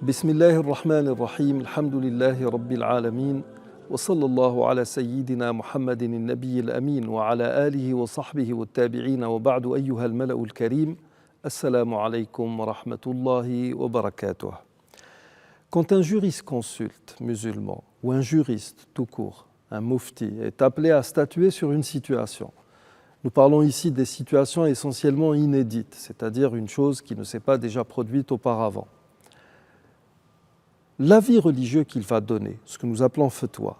بسم الله الرحمن الرحيم الحمد لله رب العالمين وصلى الله على سيدنا محمد النبي الأمين وعلى آله وصحبه والتابعين وبعد أيها الملأ الكريم السلام عليكم ورحمة الله وبركاته. Quand un jurisconsulte musulman ou un juriste tout court, un mufti, est appelé à statuer sur une situation, nous parlons ici des situations essentiellement inédites, c'est-à-dire une chose qui ne s'est pas déjà produite auparavant. L'avis religieux qu'il va donner, ce que nous appelons fatwa,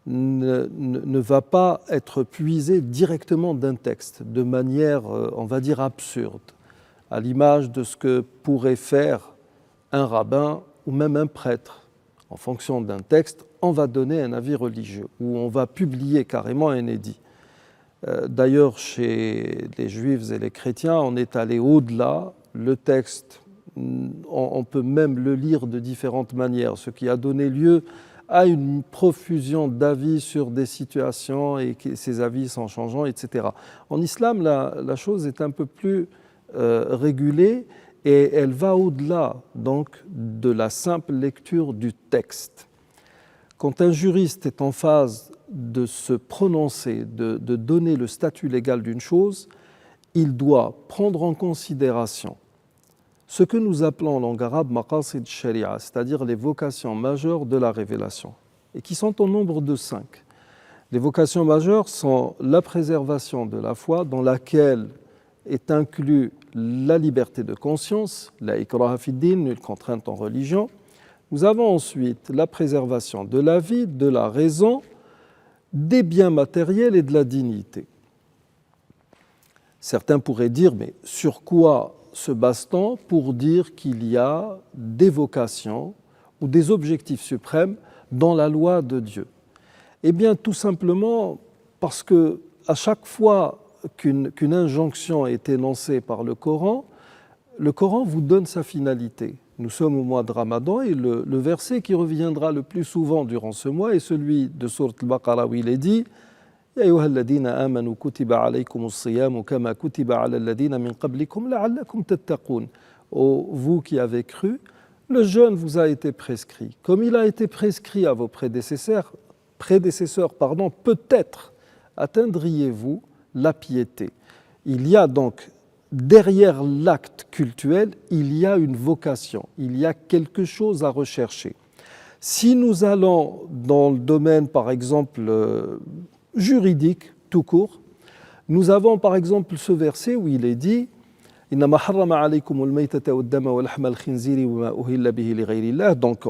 ne va pas être puisé directement d'un texte, de manière, on va dire, absurde, à l'image de ce que pourrait faire un rabbin ou même un prêtre. En fonction d'un texte, on va donner un avis religieux, ou on va publier carrément un édit. D'ailleurs, chez les juifs et les chrétiens, on est allé au-delà. Le texte, on peut même le lire de différentes manières, ce qui a donné lieu à une profusion d'avis sur des situations et ces avis sont changeants, etc. En islam, la chose est un peu plus régulée et elle va au-delà donc de la simple lecture du texte. Quand un juriste est en phase de se prononcer, de donner le statut légal d'une chose, il doit prendre en considération ce que nous appelons en langue arabe maqasid sharia, c'est-à-dire les vocations majeures de la révélation, et qui sont au nombre de 5. Les vocations majeures sont la préservation de la foi, dans laquelle est inclus la liberté de conscience, la ikraha fid din, nulle contrainte en religion. Nous avons ensuite la préservation de la vie, de la raison, des biens matériels et de la dignité. Certains pourraient dire, mais sur quoi se base-t-on pour dire qu'il y a des vocations ou des objectifs suprêmes dans la loi de Dieu? Eh bien, tout simplement parce que à chaque fois qu'une injonction est énoncée par le Coran vous donne sa finalité. Nous sommes au mois de Ramadan et le verset qui reviendra le plus souvent durant ce mois est celui de Sourate Al-Baqarah où il est dit يا أيها الذين آمنوا كتب عليكم الصيام كما كتب على الذين من قبلكم لعلكم تتقون. Ô vous qui avez cru, le jeûne vous a été prescrit. Comme il a été prescrit à vos prédécesseurs, peut-être atteindriez-vous la piété. Il y a donc, derrière l'acte cultuel, il y a une vocation, il y a quelque chose à rechercher. Si nous allons dans le domaine, par exemple, juridique, tout court, nous avons par exemple ce verset où il est dit إنما حرم عليكم الميتة والدم ولحم الخنزير وما أهل به لغير الله. Donc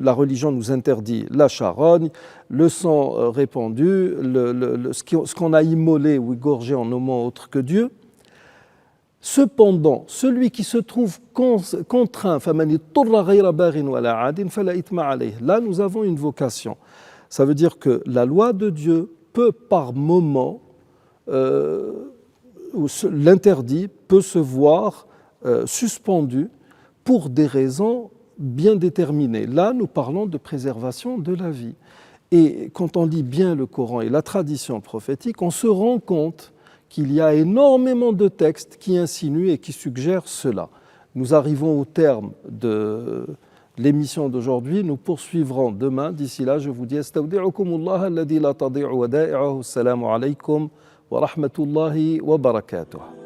la religion nous interdit la charogne, le sang répandu, ce qu'on a immolé ou égorgé en nommant autre que Dieu. Cependant, celui qui se trouve contraint, فمن اضطر غير باغ ولا عاد فلا إثم عليه. Là, nous avons une vocation. Ça veut dire que la loi de Dieu peut par moment, l'interdit peut se voir suspendu pour des raisons bien déterminées. Là, nous parlons de préservation de la vie. Et quand on lit bien le Coran et la tradition prophétique, on se rend compte qu'il y a énormément de textes qui insinuent et qui suggèrent cela. Nous arrivons au terme de l'émission d'aujourd'hui, nous poursuivrons demain. D'ici là, je vous dis astawdi'ukumullah alladhi la tadi'u wada'i'uhu. Assalamu alaykum wa rahmatullahi wa barakatuh.